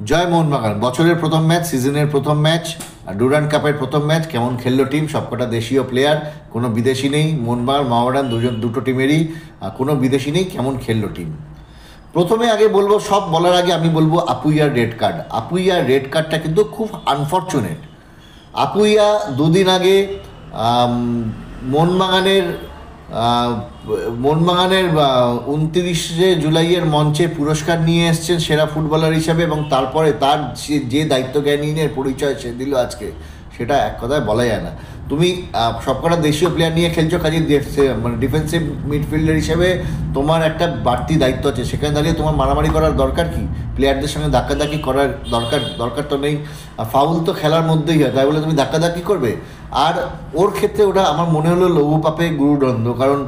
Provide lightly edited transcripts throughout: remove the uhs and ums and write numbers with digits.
জয় মোহনবাগান। বছরের প্রথম ম্যাচ, সিজনের প্রথম ম্যাচ, ডুরান্ড কাপের প্রথম ম্যাচ। কেমন খেললো টিম? সবকটা দেশীয় প্লেয়ার, কোনো বিদেশি নেই। মোহনবাগান দুটো টিমেরই কোনো বিদেশি নেই। কেমন খেললো টিম? প্রথমে আগে বলবো, সব বলার আগে আমি বলবো আপুইয়ার রেড কার্ড। আপুইয়ার রেড কার্ডটা কিন্তু খুব আনফর্চুনেট। আপুইয়া দুদিন আগে মোহনবাগানের মোহনবাগানের 29শে জুলাইয়ের মঞ্চে পুরস্কার নিয়ে এসছেন সেরা ফুটবলার হিসাবে, এবং তারপরে তার যে দায়িত্বজ্ঞানীর পরিচয় সে দিল আজকে, সেটা এক কথায় বলা যায় না। তুমি সবকটা দেশীয় প্লেয়ার নিয়ে খেলছো, কাজে মানে ডিফেন্সিভ মিডফিল্ডার হিসেবে তোমার একটা বাড়তি দায়িত্ব আছে। সেখানে দাঁড়িয়ে তোমার মারামারি করার দরকার কি? প্লেয়ারদের সঙ্গে ধাক্কাধাক্কি করার দরকার তো নেই। ফাউল তো খেলার মধ্যেই হয়, তাই বলে তুমি ধাক্কাধাক্কি করবে? আর ওর ক্ষেত্রে ওটা আমার মনে হলো লঘু পাপে গুরুদণ্ড, কারণ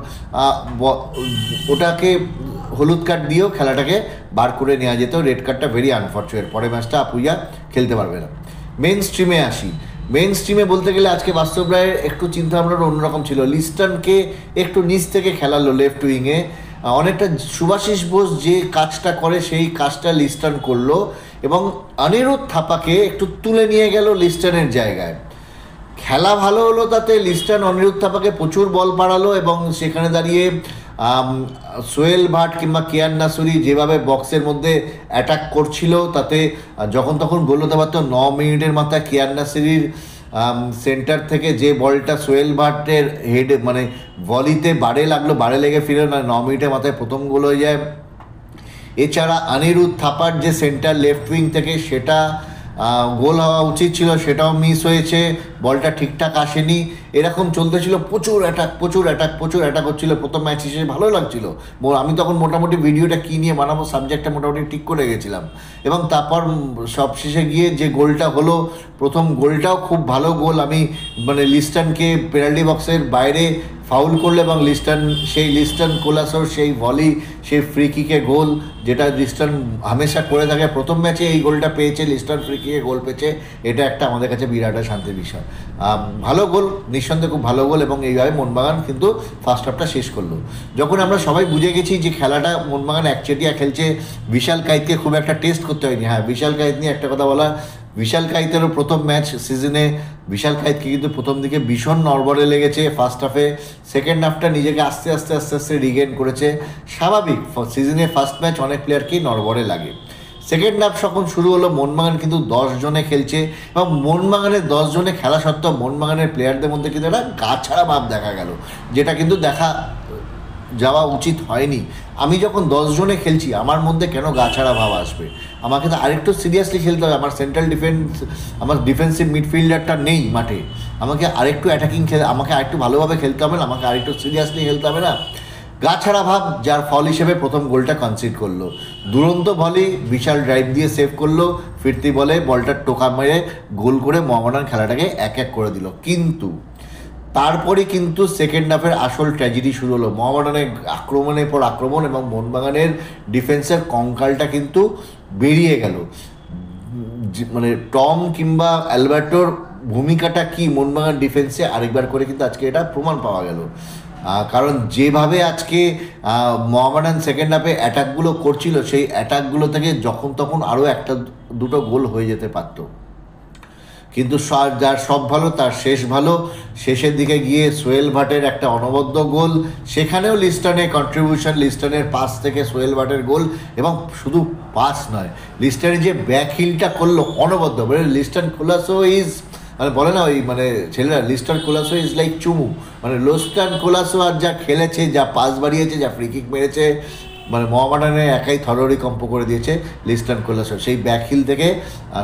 ওটাকে হলুদ কার্ড দিয়েও খেলাটাকে বার করে নেওয়া যেত। রেড কার্ডটা ভেরি আনফর্চুনেট। পরের ম্যাচটা আপুইয়া খেলতে পারবে না। মেন স্ট্রিমে আসি। মেন স্ট্রিমে বলতে গেলে আজকে বাস্তব রায়ের একটু চিন্তাভাবনাটা অন্যরকম ছিল। লিস্টনকে একটু নিচ থেকে খেলালো লেফট উইংয়ে, অনেকটা সুভাশিস বোস যে কাজটা করে সেই কাজটা লিস্টন করলো, এবং অনিরুদ্ধ থাপাকে একটু তুলে নিয়ে গেল লিস্টনের জায়গায়। খেলা ভালো হলো তাতে। লিস্টন অনিরুদ্ধ থাপাকে প্রচুর বল পাড়ালো, এবং সেখানে দাঁড়িয়ে সোহেল ভাট কিংবা কেয়ার নাসুরি যেভাবে বক্সের মধ্যে অ্যাটাক করছিল, তাতে যখন তখন গোল হতে পারত। 9 মিনিটের মাথায় কেয়ার নাসুরির সেন্টার থেকে যে বলটা সোহেল ভাটের হেডে মানে ভলিতে বারে লেগে ফিরে না, 9 মিনিটের মাথায় প্রথম গোল হয়ে যায়। এছাড়া অনিরুদ্ধ থাপার যে সেন্টার লেফট উইং থেকে সেটা গোল হওয়া উচিত ছিল, সেটাও মিস হয়েছে। বলটা ঠিকঠাক আসেনি। এরকম চলতেছিল। প্রচুর অ্যাটাক হচ্ছিল। প্রথম ম্যাচ হিসেবে ভালো লাগছিল। আমি তখন মোটামুটি ভিডিওটা কী নিয়ে বানাবো সাবজেক্টটা মোটামুটি ঠিক করে গেছিলাম। এবং তারপর সব শেষে গিয়ে যে গোলটা হলো, প্রথম গোলটাও খুব ভালো গোল। আমি মানে লিস্টনকে পেনাল্টি বক্সের বাইরে ফাউল করলো, এবং লিস্টন কোলাসোর সেই ভলি, সেই ফ্রি কিকে গোল, যেটা লিস্টন হামেশা করে থাকে। প্রথম ম্যাচে এই গোলটা পেয়েছে, লিস্টন ফ্রি কিকে গোল পেয়েছে। এটা একটা আমাদের কাছে বিরাট শান্তির বিষয়। ভালো গোল, নিঃসন্দেহে খুব ভালো গোল, এবং এইভাবে মোহনবাগান কিন্তু ফার্স্ট হাফটা শেষ করলো। যখন আমরা সবাই বুঝে গেছি যে খেলাটা মোহনবাগান একচেটিয়া খেলছে, বিশাল কাইতকে খুব একটা টেস্ট করতে হয়নি। হ্যাঁ, বিশাল কাইত নিয়ে একটা কথা বলা, বিশাল কাইতেরও প্রথম ম্যাচ সিজনে। বিশাল কাইতকে কিন্তু প্রথম দিকে ভীষণ নড়বড়ে লেগেছে ফার্স্ট হাফে। সেকেন্ড হাফটা নিজেকে আস্তে আস্তে রিগেন করেছে। স্বাভাবিক, সিজনে ফার্স্ট ম্যাচ অনেক প্লেয়ারকেই নড়বড়ে লাগে। সেকেন্ড হাফ যখন শুরু হলো, মোহনবাগান কিন্তু 10 জনে খেলছে, এবং মোহনবাগানের 10 জনে খেলা সত্ত্বেও মোহনবাগানের প্লেয়ারদের মধ্যে কিন্তু একটা গা ছাড়া ভাব দেখা গেল, যেটা কিন্তু দেখা যাওয়া উচিত হয়নি। আমি যখন 10 জনে খেলছি, আমার মধ্যে কেন গা ছাড়া ভাব আসবে? আমাকে তো আরেকটু সিরিয়াসলি খেলতে হবে। আমার সেন্ট্রাল আমার ডিফেন্সিভ মিডফিল্ডারটা নেই মাঠে। আমাকে আরেকটু অ্যাটাকিং আমাকে আরেকটু ভালোভাবে খেলতে হবে না? আমাকে আরেকটু সিরিয়াসলি খেলতে হবে না? গা ছাড়া ভাব, যার ফল হিসেবে প্রথম গোলটা কনসিড করলো। দুরন্ত ভলি, বিশাল ড্রাইভ দিয়ে সেভ করলো। ফিরতি বলে বলটা টোকা মেরে গোল করে মোহামেডান খেলাটাকে 1-1 করে দিল। কিন্তু তারপরে কিন্তু সেকেন্ড হাফের আসল ট্র্যাজেডি শুরু হলো। মোহামেডানের আক্রমণের পর আক্রমণ, এবং মোহনবাগানের ডিফেন্সের কঙ্কালটা কিন্তু বেরিয়ে গেল। মানে টম কিংবা অ্যালবার্টোর ভূমিকাটা কি মোহনবাগান ডিফেন্সে, আরেকবার করে কিন্তু আজকে এটা প্রমাণ পাওয়া গেল। কারণ যেভাবে আজকে মোহামেডান সেকেন্ড হাফে অ্যাটাকগুলো করছিল, সেই অ্যাটাকগুলো থেকে যখন তখন আরও একটা দুটো গোল হয়ে যেতে পারত। কিন্তু যার সব ভালো তার শেষ ভালো। শেষের দিকে গিয়ে সোহেল ভাটের একটা অনবদ্য গোল, সেখানেও লিস্টনের কন্ট্রিবিউশন। লিস্টনের পাস থেকে সোহেল ভাটের গোল, এবং শুধু পাস নয়, লিস্টনের যে ব্যাক হিলটা করলো অনবদ্য। মানে লিস্টন কোলাসো ইজ, মানে বলে না ওই মানে ছেলেরা, লিস্টন কোলাসো ইজ লাইক চুমু। মানে লিস্টন কোলাসো আর যা খেলেছে, যা পাস বাড়িয়েছে, যা ফ্রি কিক মেরেছে, মানে মোহামেডানে একাই থরহরি কম্প করে দিয়েছে লিস্টন কোলাসো। সেই ব্যাক হিল থেকে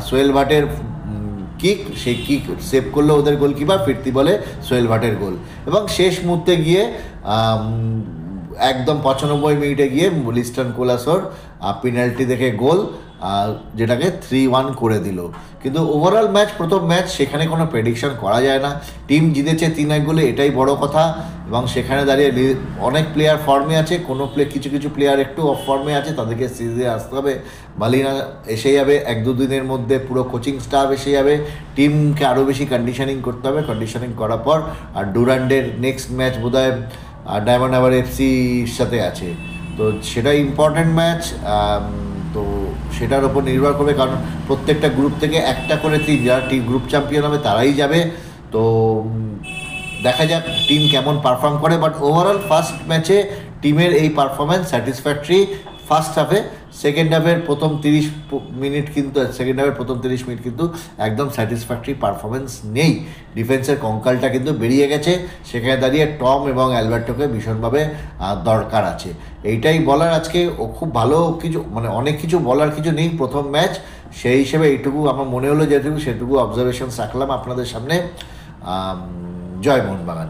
সোহেল ভাটের কিক, সেই কিক সেভ করলো ওদের গোলকিপার, ফিরতি বলে সোহেল ভাটের গোল। এবং শেষ মুহূর্তে গিয়ে একদম 95 মিনিটে গিয়ে লিস্টন কোলাসোর পেনাল্টি দেখে গোল, যেটাকে 3-1 করে দিল। কিন্তু ওভারঅল ম্যাচ, প্রথম ম্যাচ, সেখানে কোনো প্রেডিকশন করা যায় না। টিম জিতেছে 3-1 গোলে, এটাই বড় কথা। এবং সেখানে দাঁড়িয়ে অনেক প্লেয়ার ফর্মে আছে, কিছু কিছু প্লেয়ার একটু অফ ফর্মে আছে, তাদেরকে সিরিজে আসতে হবে। বালিনা এসে যাবে 1-2 দিনের মধ্যে, পুরো কোচিং স্টাফ এসে যাবে। টিমকে আরও বেশি কন্ডিশনিং করতে হবে। কন্ডিশনিং করার পর আর ডুরান্ডের নেক্সট ম্যাচ বোধহয় ডায়মন্ড হারবার এফসির সাথে আছে, তো সেটা ইম্পর্ট্যান্ট ম্যাচ। তো সেটার ওপর নির্ভর করবে, কারণ প্রত্যেকটা গ্রুপ থেকে একটা করে টিম, যারা গ্রুপ চ্যাম্পিয়ন হবে তারাই যাবে। তো দেখা যাক টিম কেমন পারফর্ম করে, বাট ওভারঅল ফার্স্ট ম্যাচে টিমের এই পারফরমেন্স স্যাটিসফ্যাক্টরি। ফার্স্ট হাফে, সেকেন্ড হাফের প্রথম 30 মিনিট কিন্তু একদম স্যাটিসফ্যাক্টরি পারফরমেন্স নেই। ডিফেন্সের কঙ্কালটা কিন্তু বেরিয়ে গেছে, সেখানে দাঁড়িয়ে টম এবং অ্যালবার্টোকে ভীষণভাবে দরকার আছে। এইটাই বলার আজকে। ও খুব ভালো কিছু, মানে অনেক কিছু বলার কিছু নেই, প্রথম ম্যাচ সেই হিসেবে এইটুকু আমার মনে হলো, যেটুকু সেটুকু অবজারভেশন রাখলাম আপনাদের সামনে। জয় মোহনবাগান।